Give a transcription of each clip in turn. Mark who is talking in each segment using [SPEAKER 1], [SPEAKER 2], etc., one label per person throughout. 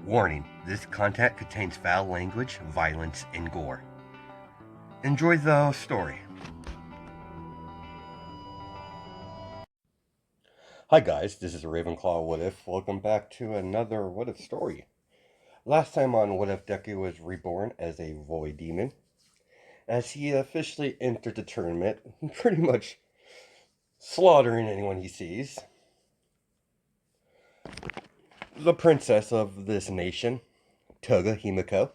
[SPEAKER 1] Warning, this content contains foul language, violence, and gore. Enjoy the story. Hi guys, this is Ravenclaw What If. Welcome back to another What If story. Last time on What If Deku was reborn as a void demon. As he officially entered the tournament, pretty much slaughtering anyone he sees. The princess of this nation, Toga Himiko,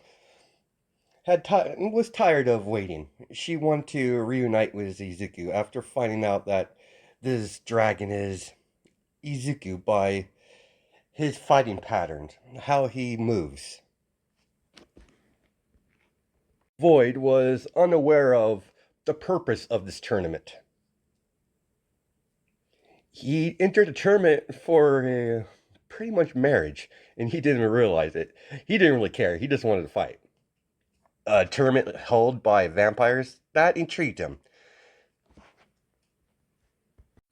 [SPEAKER 1] was tired of waiting. She wanted to reunite with Izuku after finding out that this dragon is Izuku by his fighting patterns, how he moves. Void was unaware of the purpose of this tournament. He entered the tournament for pretty much marriage, and he didn't realize it. He didn't really care. He just wanted to fight. A tournament held by vampires, that intrigued him.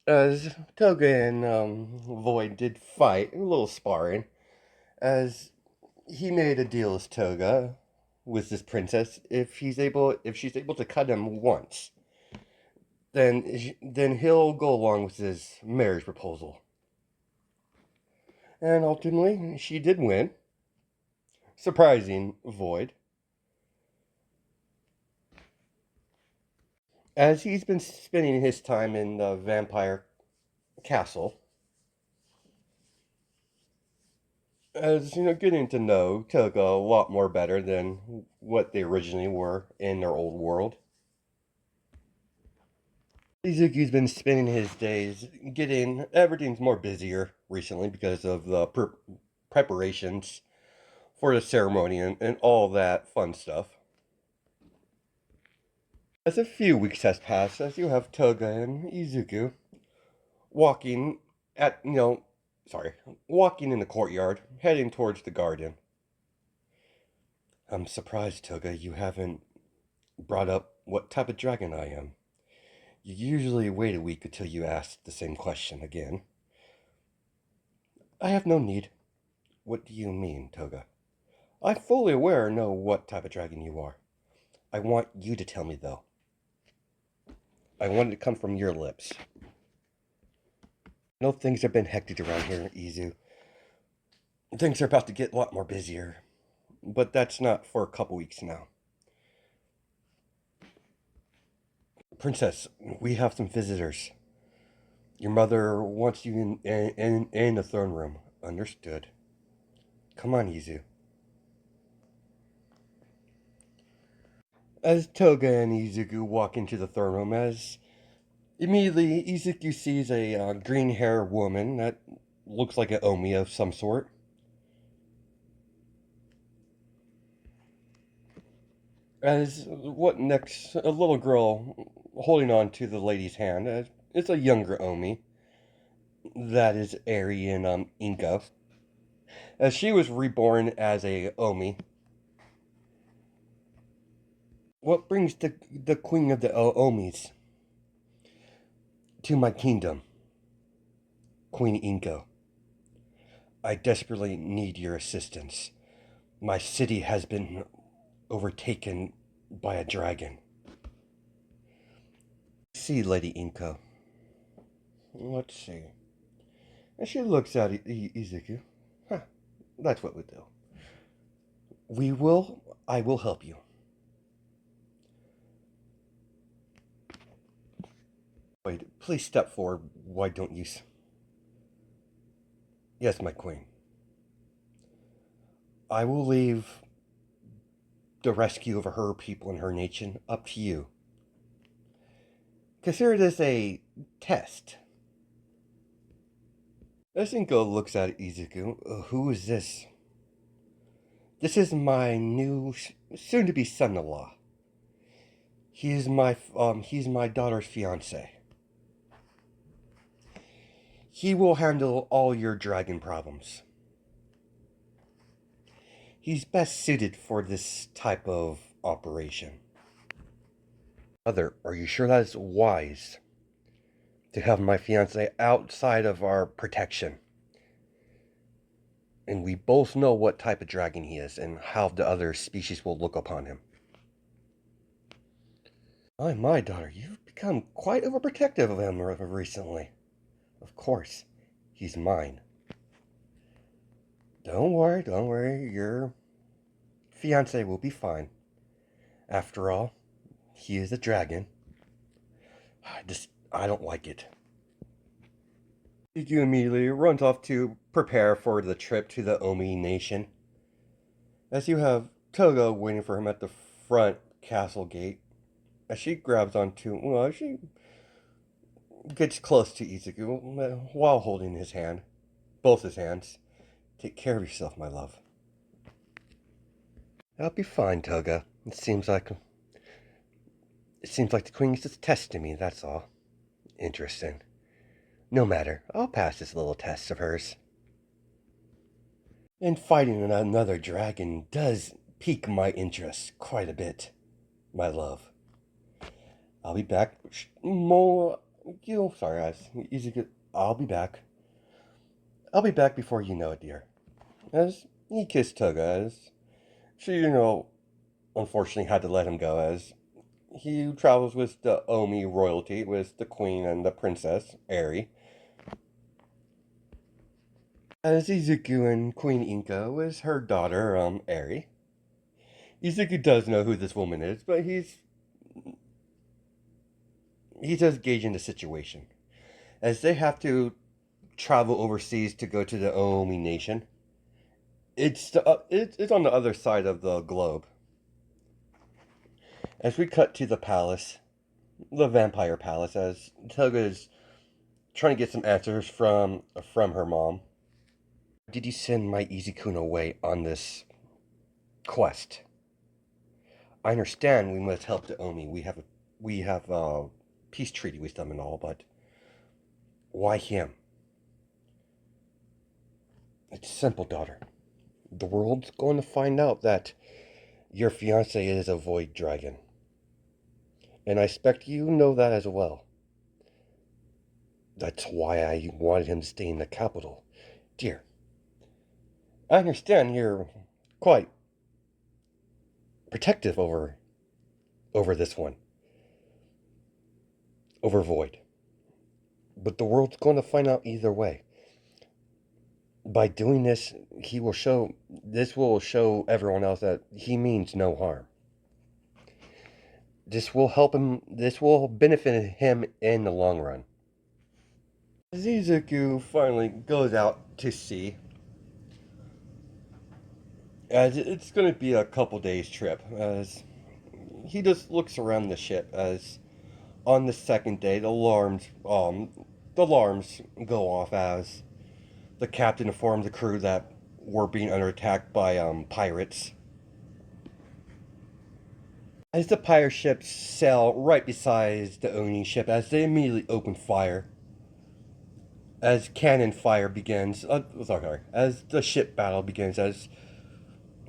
[SPEAKER 1] As Toga and Void did fight, a little sparring, as he made a deal with Toga, with this princess, if she's able to cut him once, then he'll go along with his marriage proposal. And ultimately, she did win, surprising Void. As he's been spending his time in the vampire castle, as getting to know Toga a lot more better than what they originally were in their old world. Izuku's been spending his days everything's more busier recently because of the preparations for the ceremony and all that fun stuff. As a few weeks has passed, as you have Toga and Izuku walking walking in the courtyard, heading towards the garden. I'm surprised, Toga, you haven't brought up what type of dragon I am. You usually wait a week until you ask the same question again. I have no need. What do you mean, Toga? I'm fully know what type of dragon you are. I want you to tell me, though. I want it to come from your lips. I know things have been hectic around here, Izu. Things are about to get a lot more busier. But that's not for a couple weeks now. Princess, we have some visitors. Your mother wants you in the throne room. Understood. Come on, Izu. As Toga and Izuku walk into the throne room, as immediately Izuku sees a green-haired woman that looks like an Omi of some sort. As what next? A little girl holding on to the lady's hand. It's a younger Omi. That is Eri and Inko. As she was reborn as a Omi. What brings the queen of the Omis to my kingdom? Queen Inko. I desperately need your assistance. My city has been overtaken by a dragon. See, Lady Inko. Let's see. And she looks at Izuku. Huh, that's what we do. I will help you. Wait, please step forward. Why don't you? Yes, my queen. I will leave the rescue of her people and her nation up to you. Consider this a test. As Inko looks at Izuku, who is this? This is my new, soon-to-be son-in-law. He's my daughter's fiance. He will handle all your dragon problems. He's best suited for this type of operation. Mother, are you sure that is wise to have my fiance outside of our protection? And we both know what type of dragon he is and how the other species will look upon him. My daughter, you've become quite overprotective of him recently. Of course, he's mine. Don't worry, your fiance will be fine. After all, he is a dragon. I don't like it. You immediately runs off to prepare for the trip to the Omi Nation. As you have Toga waiting for him at the front castle gate, as she grabs onto, well, she gets close to Izuku while holding his hand, both his hands. Take care of yourself, my love. I'll be fine, Toga. It seems like the queen's just testing me, that's all. Interesting. No matter, I'll pass this little test of hers. And fighting another dragon does pique my interest quite a bit, my love. I'll be back. Sorry, guys. Easy. I'll be back. I'll be back before you know it, dear. As he kissed Toga, as she, unfortunately had to let him go, as he travels with the Omi royalty, with the queen and the princess, Eri. As Izuku and Queen Inko with her daughter, Eri. Izuku does know who this woman is, but he's just gauging the situation. As they have to travel overseas to go to the Omi Nation, it's on the other side of the globe. As we cut to the palace, the vampire palace, as Toga is trying to get some answers from her mom. Did you send my Izukun away on this quest? I understand we must help the Omi. We have a peace treaty with them and all, but why him? It's simple, daughter. The world's going to find out that your fiance is a void dragon. And I expect you know that as well. That's why I wanted him to stay in the capital. Dear, I understand you're quite protective over this one. Over Void. But the world's going to find out either way. By doing this, this will show everyone else that he means no harm. This will benefit him in the long run. Izuku finally goes out to sea, as it's going to be a couple days trip, as he just looks around the ship, as on the second day the alarms go off, as the captain informs the crew that we're being under attack by pirates. As the pirate ships sail right beside the Oni ship, as they immediately open fire, as cannon fire begins, as the ship battle begins, as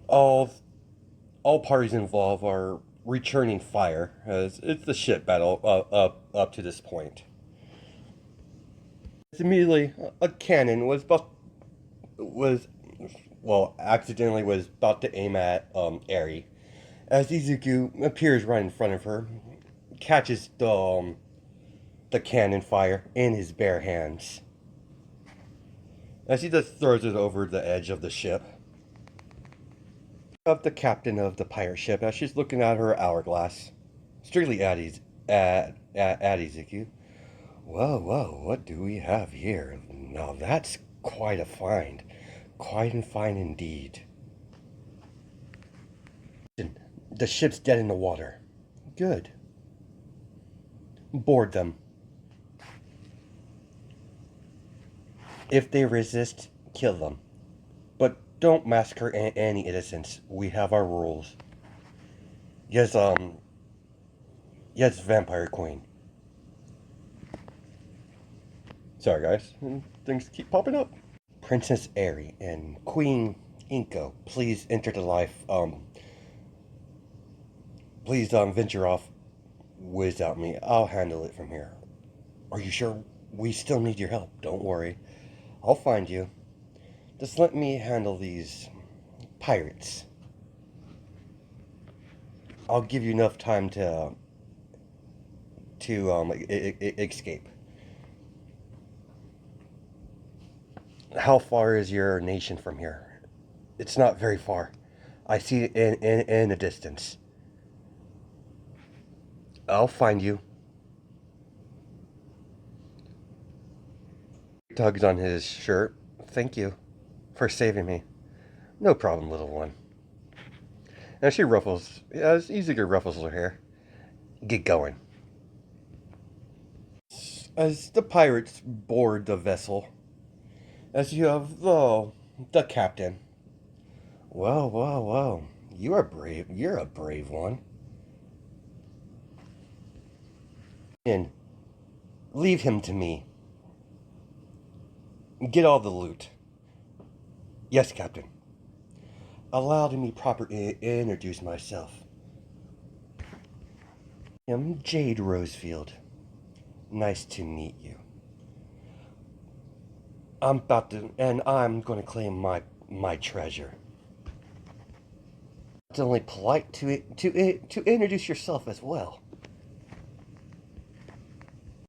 [SPEAKER 1] all parties involved are returning fire, as it's the ship battle up to this point. As immediately a cannon accidentally was about to aim at Eri, as Izuku appears right in front of her, catches the cannon fire in his bare hands, as he just throws it over the edge of the ship. Of the captain of the pirate ship, as she's looking at her hourglass, strictly at Izuku. Whoa, what do we have here? Now that's quite a find. Quite a find indeed. The ship's dead in the water. Good. Board them. If they resist, kill them. But don't massacre any innocents. We have our rules. Yes, Vampire Queen. Sorry, guys. Things keep popping up. Princess Eri and Queen Inko, please enter the life. Please venture off without me. I'll handle it from here. Are you sure? We still need your help. Don't worry. I'll find you. Just let me handle these pirates. I'll give you enough time to escape. How far is your nation from here? It's not very far. I see it in the distance. I'll find you. He tugs on his shirt. Thank you for saving me. No problem, little one. And she ruffles, as Izuku ruffles her hair. Get going. As the pirates board the vessel, as you have the captain. Well. You are brave. You're a brave one. And leave him to me. Get all the loot. Yes, Captain. Allow me properly introduce myself. I'm Jade Rosefield. Nice to meet you. I'm going to claim my treasure. It's only polite to introduce yourself as well.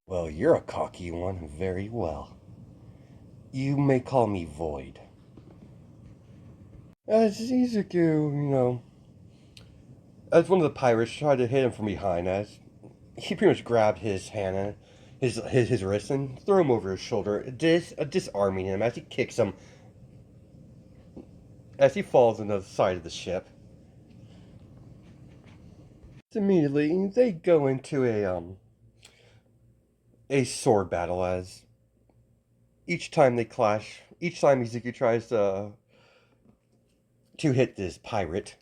[SPEAKER 1] Well, you're a cocky one. Very well. You may call me Void. As Izuku, as one of the pirates tried to hit him from behind, as he pretty much grabbed his hand and his wrist and threw him over his shoulder, disarming him as he kicks him as he falls into the side of the ship. Immediately, they go into a sword battle as each time they clash, each time Izuku tries to hit this pirate,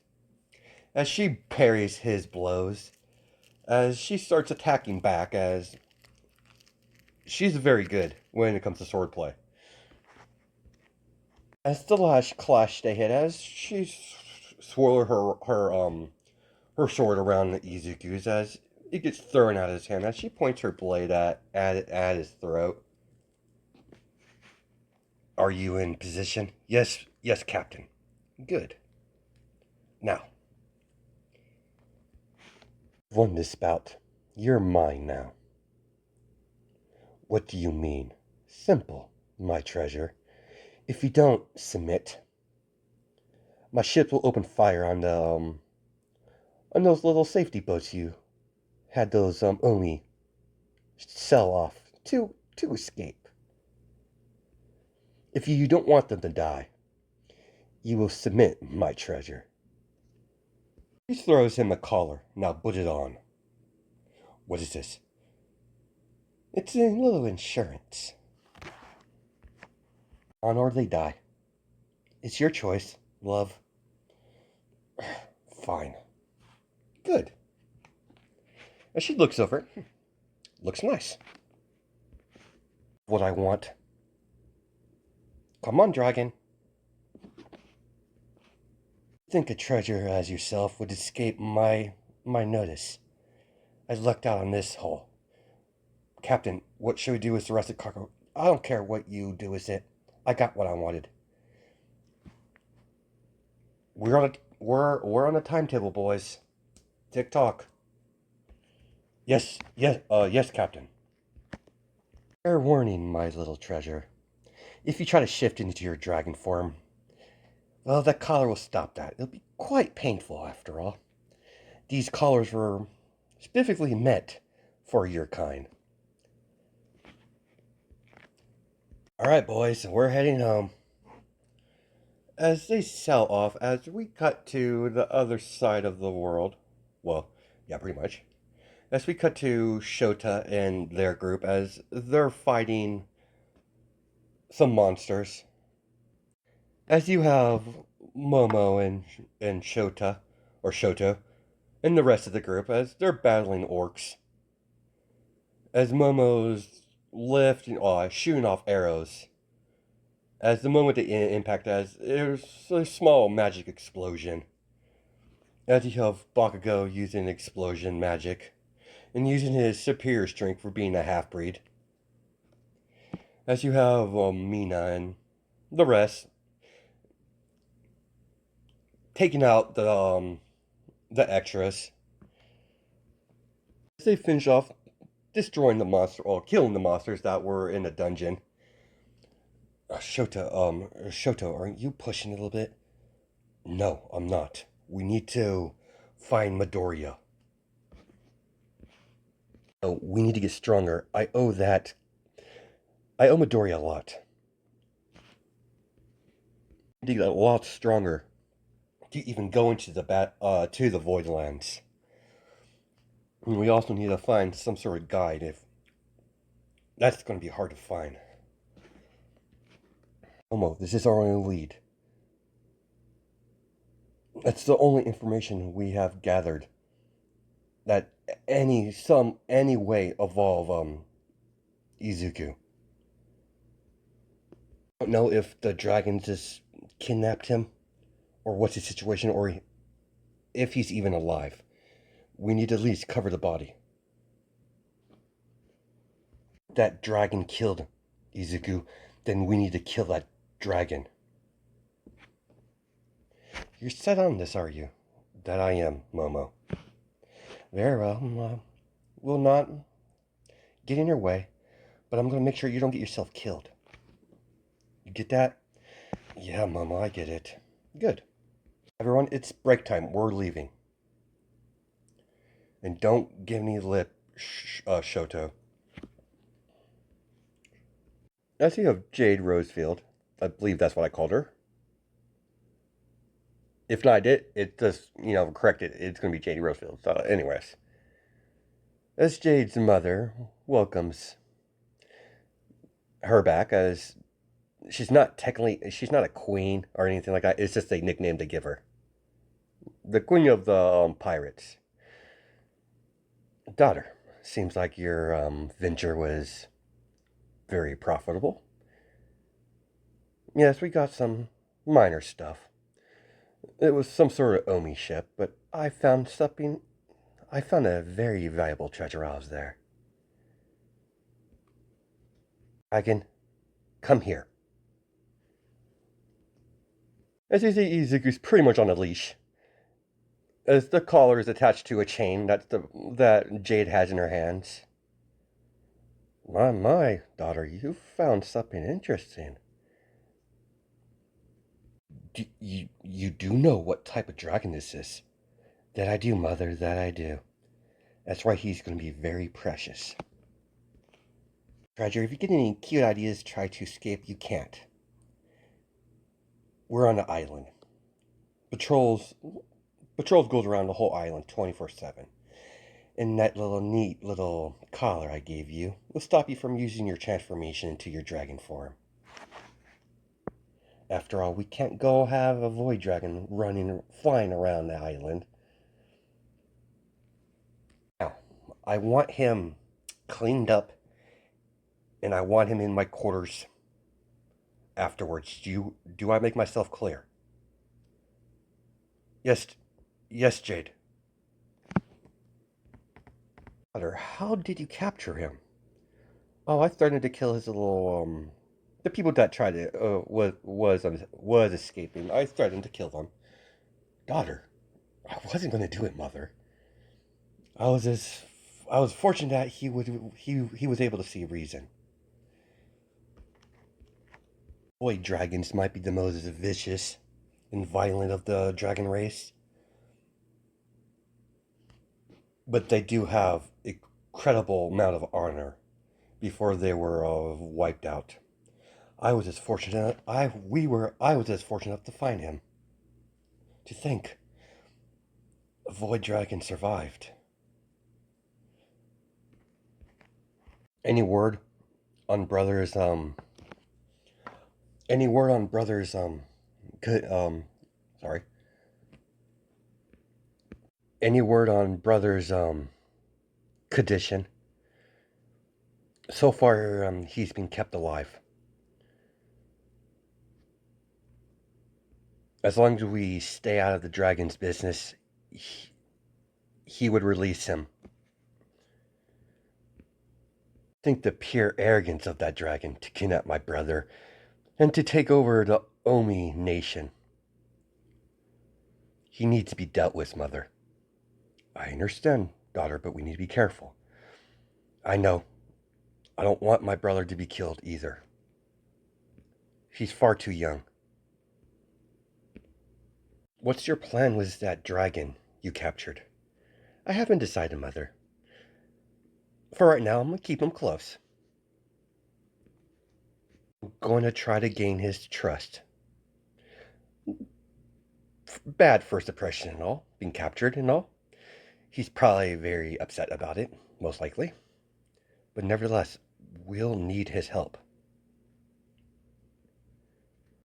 [SPEAKER 1] as she parries his blows, as she starts attacking back, as she's very good when it comes to swordplay. As the last clash they hit, as she swirls her sword around Izuku's, as it gets thrown out of his hand, as she points her blade at his throat. Are you in position? Yes, Captain. Good. Now, won this bout. You're mine now. What do you mean? Simple, my treasure. If you don't submit, my ship will open fire on on those little safety boats you had those Omi sell off to escape. If you don't want them to die, you will submit, my treasure. He throws him a collar. Now put it on. What is this? It's a little insurance. On or they die. It's your choice, love. Fine. Good. As she looks over, looks nice. What I want. Come on, dragon. Think a treasure as yourself would escape my notice. I lucked out on this hole. Captain, what should we do with the rest of the cargo? I don't care what you do with it. I got what I wanted. We're on a timetable, boys. Tick tock. Yes, Captain. Fair warning, my little treasure. If you try to shift into your dragon form, well, that collar will stop that. It'll be quite painful, after all. These collars were specifically meant for your kind. All right, boys, we're heading home. As they sell off, as we cut to the other side of the world, well, yeah, pretty much. As we cut to Shota and their group, as they're fighting some monsters. As you have Momo and Shota, or Shoto, and the rest of the group, as they're battling orcs. As Momo's shooting off arrows. As the moment they impact, as there's a small magic explosion. As you have Bakugo using explosion magic, and using his superior strength for being a half-breed. As you have Mina and the rest, taking out the extras. They finish off destroying the monster or killing the monsters that were in the dungeon. Shoto, aren't you pushing a little bit? No, I'm not. We need to find Midoriya. Oh, we need to get stronger. I owe Midoriya a lot. We need to get a lot stronger to even go into to the Voidlands. And we also need to find some sort of guide. If that's going to be hard to find. Momo, this is our only lead. That's the only information we have gathered that any way evolve Izuku. I don't know if the dragons just kidnapped him, or what's his situation, or if he's even alive. We need to at least cover the body. That dragon killed Izuku, then we need to kill that dragon. You're set on this, are you? That I am, Momo. Very well. We'll not get in your way, but I'm going to make sure you don't get yourself killed. You get that? Yeah, Momo, I get it. Good. Everyone, it's break time. We're leaving. And don't give me lip, Shoto. I see you have Jade Rosefield. I believe that's what I called her. If not, it just, correct it. It's going to be Jade Rosefield. So, anyways. As Jade's mother welcomes her back, as she's not a queen or anything like that. It's just a nickname to give her. The queen of the pirates. Daughter, seems like your venture was very profitable. Yes, we got some minor stuff. It was some sort of Omi ship, but I found a very valuable treasure I was there. Dragon, come here. As you see, Izuku's pretty much on a leash. As the collar is attached to a chain that Jade has in her hands. My, daughter, you found something interesting. You do know what type of dragon this is? That I do, mother, that I do. That's why he's going to be very precious. Roger, if you get any cute ideas, try to escape, you can't. We're on an island. Patrols goes around the whole island 24/7. And that neat little collar I gave you will stop you from using your transformation into your dragon form. After all, we can't go have a void dragon flying around the island. Now, I want him cleaned up, and I want him in my quarters afterwards. Do I make myself clear? Yes, yes, Jade. Father, how did you capture him? Oh, I threatened to kill his little the people that tried to was escaping. I threatened to kill them. Daughter, I wasn't going to do it, mother. I was as I was fortunate that he was able to see reason. Void dragons might be the most vicious and violent of the dragon race, but they do have incredible amount of honor before they were wiped out. I was as fortunate I was as fortunate enough to find him. To think a void dragon survived. Any word on brothers any word on brothers could sorry. Any word on brothers condition? So far he's been kept alive. As long as we stay out of the dragon's business, he would release him. Think the pure arrogance of that dragon to kidnap my brother and to take over the Omi nation. He needs to be dealt with, Mother. I understand, daughter, but we need to be careful. I know. I don't want my brother to be killed either. He's far too young. What's your plan with that dragon you captured? I haven't decided, Mother. For right now, I'm going to keep him close. I'm going to try to gain his trust. Bad first impression and all, being captured and all. He's probably very upset about it, most likely. But nevertheless, we'll need his help.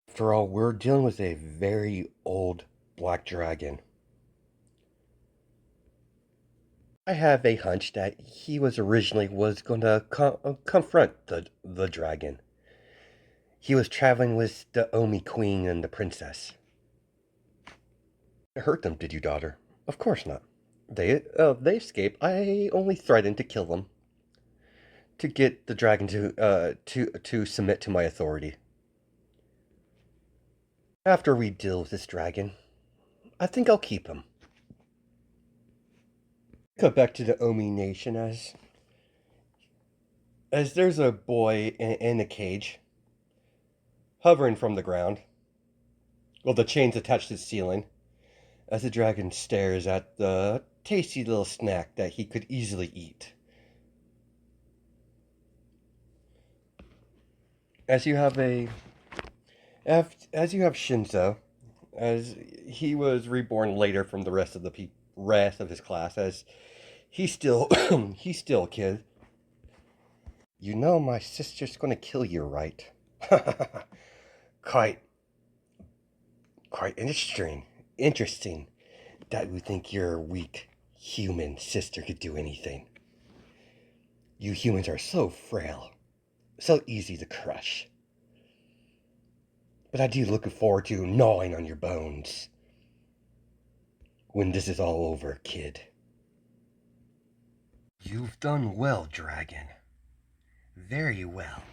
[SPEAKER 1] After all, we're dealing with a very old black dragon. I have a hunch that he was going to confront the dragon. He was traveling with the Omi queen and the princess. You hurt them, did you, daughter? Of course not. They escaped. I only threatened to kill them to get the dragon to submit to my authority. After we deal with this dragon, I think I'll keep him. Cut back to the Omi nation as there's a boy in a cage, hovering from the ground, with the chains attached to the ceiling, as the dragon stares at the tasty little snack that he could easily eat. As you have Shinzo, as he was reborn later from the rest of his class, as he's still he's still a kid. You know my sister's gonna kill you, right? quite quite interesting that you think your weak human sister could do anything. You humans are so frail, so easy to crush. But I do look forward to gnawing on your bones when this is all over, kid. You've done well, dragon. Very well.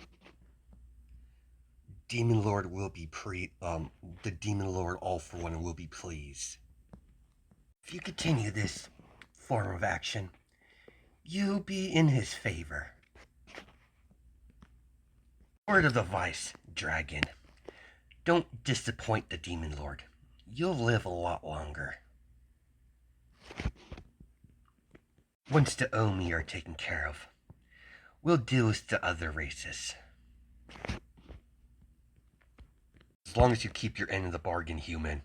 [SPEAKER 1] Demon Lord will be the Demon Lord all for one will be pleased. If you continue this form of action, you'll be in his favor. Word of advice, dragon. Don't disappoint the Demon Lord. You'll live a lot longer. Once the Omi are taken care of, we'll deal with the other races. As long as you keep your end of the bargain, human.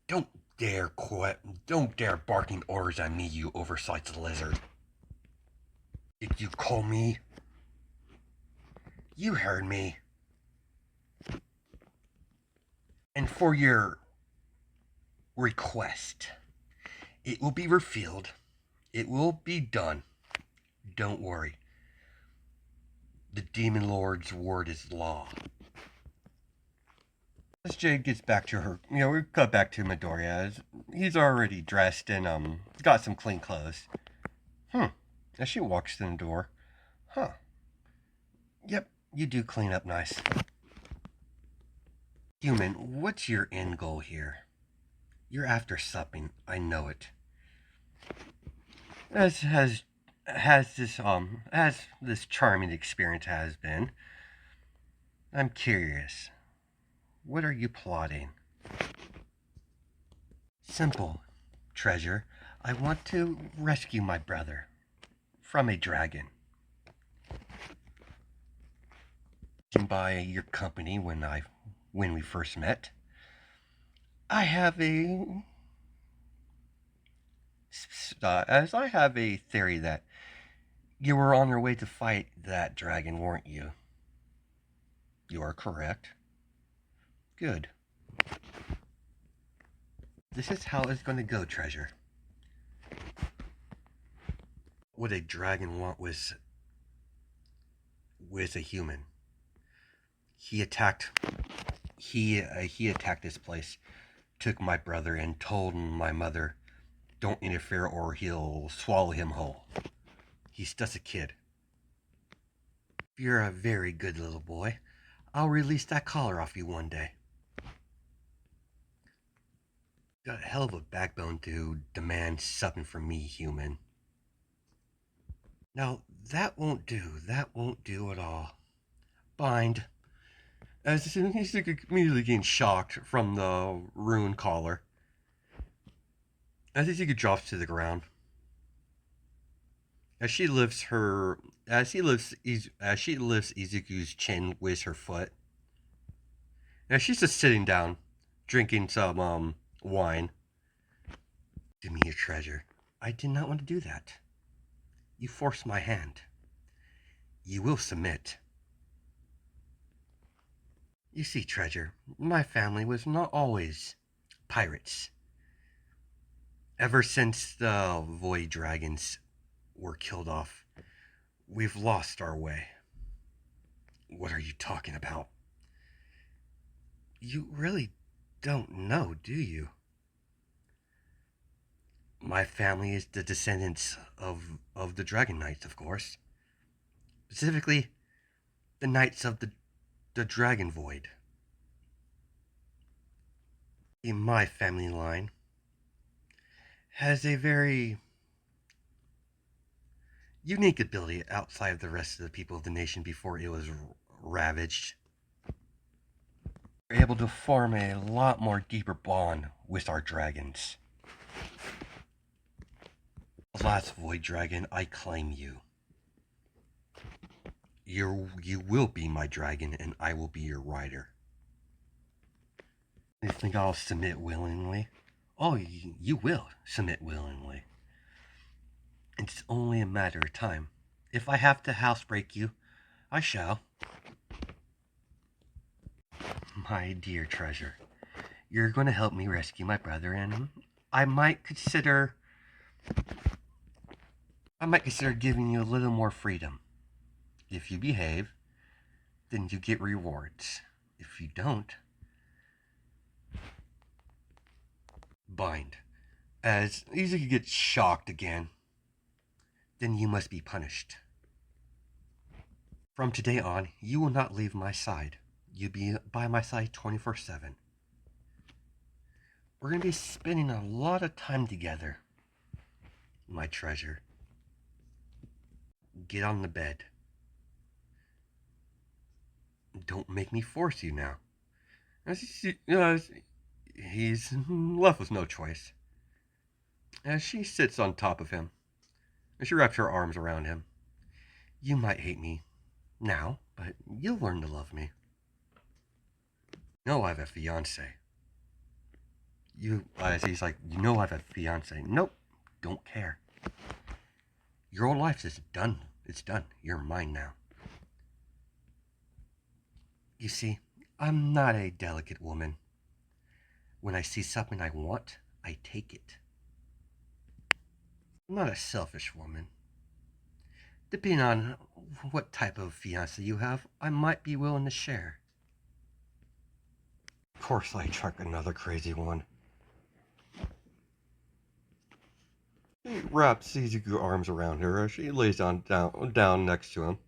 [SPEAKER 1] Don't dare quit. Don't dare barking orders at me, you oversized lizard. Did you call me? You heard me. And for your request, it will be revealed. It will be done. Don't worry. The Demon Lord's word is law. As Jade gets back to her, we cut back to Midoriya as he's already dressed and got some clean clothes. As she walks in the door. Yep, you do clean up nice. Human, what's your end goal here? You're after supping, I know it. As this charming experience has been, I'm curious. What are you plotting? Simple, treasure. I want to rescue my brother from a dragon. By your company when we first met, I have a theory that you were on your way to fight that dragon, weren't you? You are correct. Good. This is how it's going to go, treasure. What a dragon want was a human. He attacked this place, took my brother, and told my mother, "Don't interfere or he'll swallow him whole." He's just a kid. If you're a very good little boy, I'll release that collar off you one day. Got a hell of a backbone to demand something from me, human. Now, that won't do. That won't do at all. Bind. As soon as he immediately getting shocked from the rune collar, as he drops to the ground. As she lifts her, as she lifts Izuku's chin with her foot, and she's just sitting down, drinking some wine. Give me your treasure. I did not want to do that. You forced my hand. You will submit. You see, treasure, my family was not always pirates. Ever since the void dragons were killed off, we've lost our way. What are you talking about? You really don't know, do you? My family is the descendants of the Dragon Knights, of course. Specifically, the Knights of the Dragon Void. In my family line has a very unique ability outside of the rest of the people of the nation before it was ravaged. We're able to form a lot more deeper bond with our dragons. Last Void Dragon, I claim you. You will be my dragon, and I will be your rider. You think I'll submit willingly? Oh, you will submit willingly. It's only a matter of time. If I have to housebreak you, I shall. My dear treasure, you're going to help me rescue my brother, and I might consider giving you a little more freedom. If you behave, then you get rewards. If you don't, bind. As Izuku gets shocked again, then you must be punished. From today on, you will not leave my side. You'll be by my side 24/7. We're going to be spending a lot of time together, my treasure. Get on the bed. Don't make me force you now. He's left with no choice. As she sits on top of him, and she wraps her arms around him. You might hate me now, but you'll learn to love me. No, I have a fiance. He's like, you know I have a fiance. Nope, don't care. Your whole life is done. It's done. You're mine now. You see, I'm not a delicate woman. When I see something I want, I take it. I'm not a selfish woman. Depending on what type of fiance you have, I might be willing to share. Of course I truck another crazy one. He wraps Izuku's arms around her as she lays down next to him.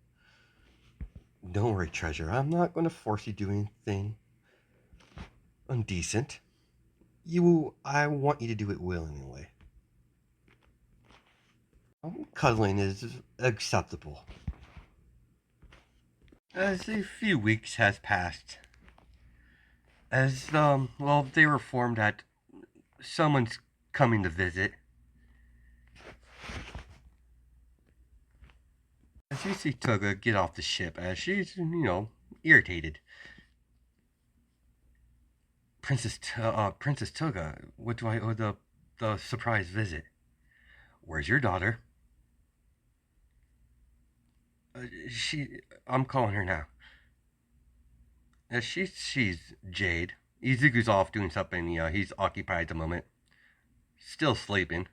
[SPEAKER 1] Don't worry, treasure. I'm not going to force you to do anything indecent. I want you to do it willingly. Cuddling is acceptable. As a few weeks has passed, as they were informed that someone's coming to visit. As you see Toga get off the ship, as she's irritated. Princess Toga, what do I owe the surprise visit? Where's your daughter? I'm calling her now. She's Jade. Izuku's off doing something. He's occupied at the moment, still sleeping.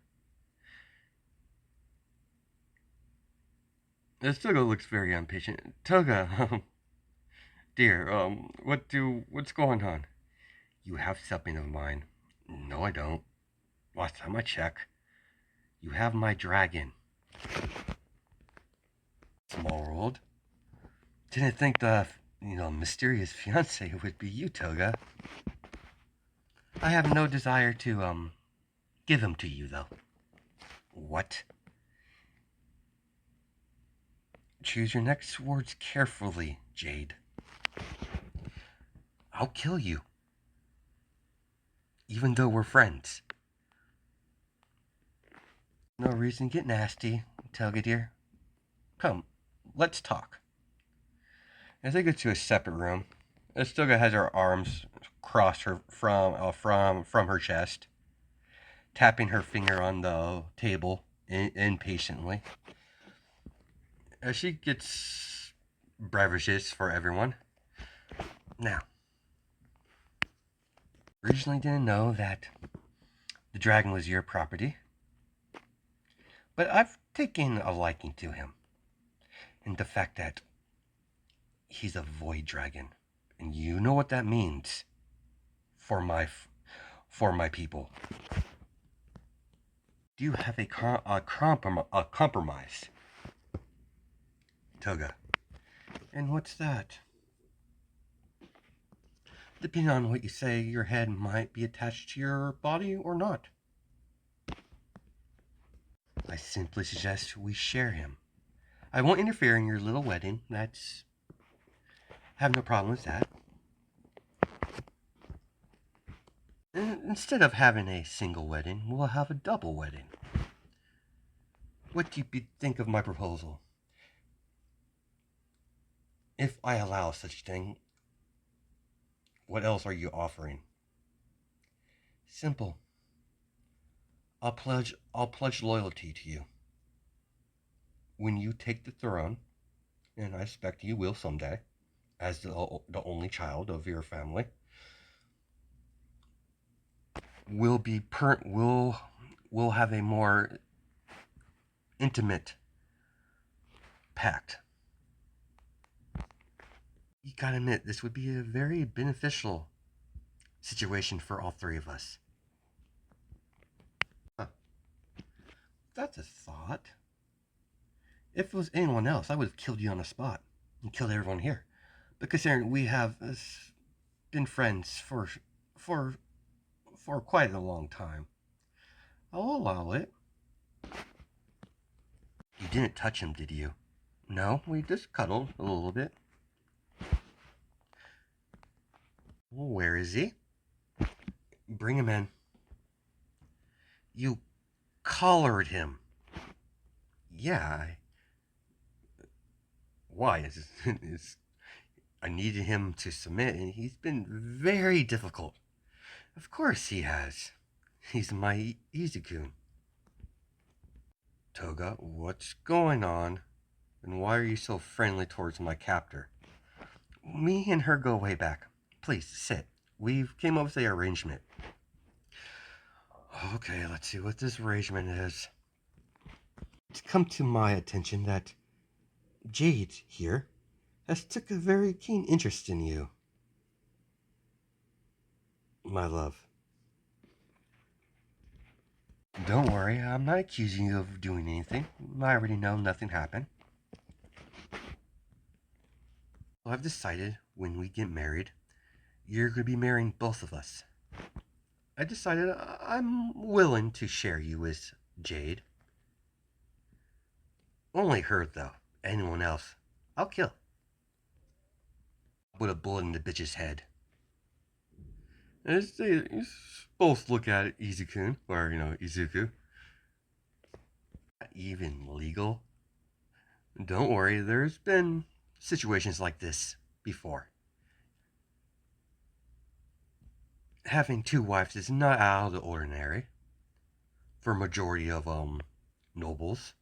[SPEAKER 1] As Toga looks very impatient. Toga, dear, what's going on? You have something of mine. No, I don't. Last time I checked, you have my dragon. Small world. Didn't think the mysterious fiance would be you, Toga. I have no desire to, give him to you, though. What? Choose your next words carefully, Jade. I'll kill you. Even though we're friends. No reason to get nasty, Toga dear. Come, let's talk. As they go to a separate room, Toga has her arms crossed from her chest, tapping her finger on the table impatiently. As she gets beverages for everyone. Now, originally didn't know that the dragon was your property, but I've taken a liking to him, and the fact that he's a void dragon, and you know what that means for my people. Do you have a compromise, Toga? And what's that? Depending on what you say, your head might be attached to your body or not. I simply suggest we share him. I won't interfere in your little wedding. I have no problem with that. Instead of having a single wedding, we'll have a double wedding. What do you think of my proposal? If I allow such a thing, what else are you offering? Simple. I'll pledge loyalty to you. When you take the throne, and I expect you will someday, as the only child of your family, we'll have a more intimate pact. You gotta admit, this would be a very beneficial situation for all three of us. Huh. That's a thought. If it was anyone else, I would have killed you on the spot and killed everyone here. But considering we have been friends for quite a long time, I'll allow it. You didn't touch him, did you? No, we just cuddled a little bit. Well, where is he? Bring him in. You collared him. Yeah. Why? I needed him to submit, and he's been very difficult. Of course he has. He's my Izukun. Toga, what's going on? And why are you so friendly towards my captor? Me and her go way back. Please, sit. We've came up with the arrangement. Okay, let's see what this arrangement is. It's come to my attention that Jade here has took a very keen interest in you, my love. Don't worry, I'm not accusing you of doing anything. I already know nothing happened. Well, I've decided when we get married, you're going to be marrying both of us. I decided I'm willing to share you with Jade. Only her, though. Anyone else, I'll kill. Put a bullet in the bitch's head. And they both look at it, Izukun, or, Izuku. Not even legal. Don't worry, there's been situations like this before. Having two wives is not out of the ordinary for a majority of nobles,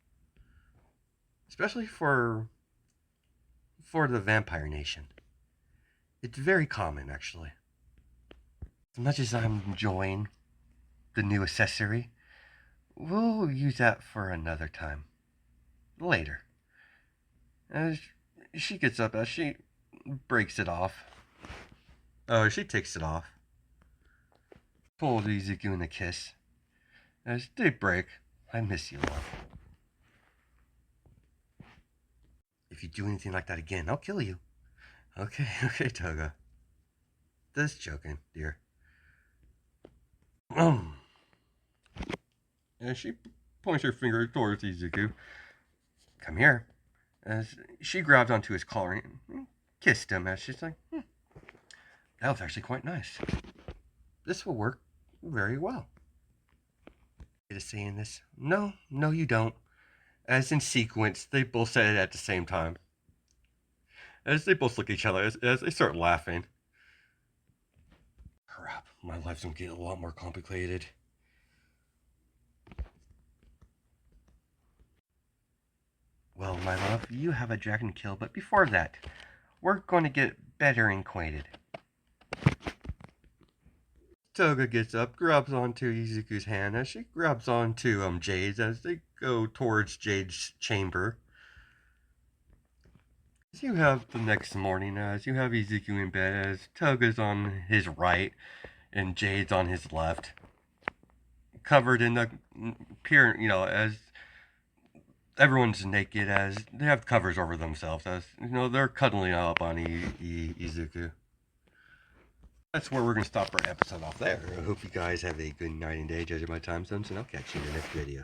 [SPEAKER 1] especially for the vampire nation. It's very common, actually. As much as I'm enjoying the new accessory, we'll use that for another time. Later. As she gets up, as she breaks it off. Oh, she takes it off. Pulls Izuku a kiss. As they break, I miss you, love. If you do anything like that again, I'll kill you. Okay, Toga. Just joking, dear. And she points her finger towards Izuku. Come here. As she grabs onto his collar and kissed him, as she's like, that was actually quite nice. This will work very well. Is saying this? No, you don't. As in sequence, they both said it at the same time. As they both look at each other, as they start laughing. Crap, my life's gonna get a lot more complicated. Well, my love, you have a dragon kill, but before that, we're going to get better acquainted. Toga gets up, grabs onto Izuku's hand as she grabs onto Jade's as they go towards Jade's chamber. As you have the next morning, as you have Izuku in bed, as Toga's on his right and Jade's on his left, covered in the pure, as everyone's naked, as they have covers over themselves, as they're cuddling up on Izuku. That's where we're going to stop our episode off there. I hope you guys have a good night and day, judging by time zones, and I'll catch you in the next video.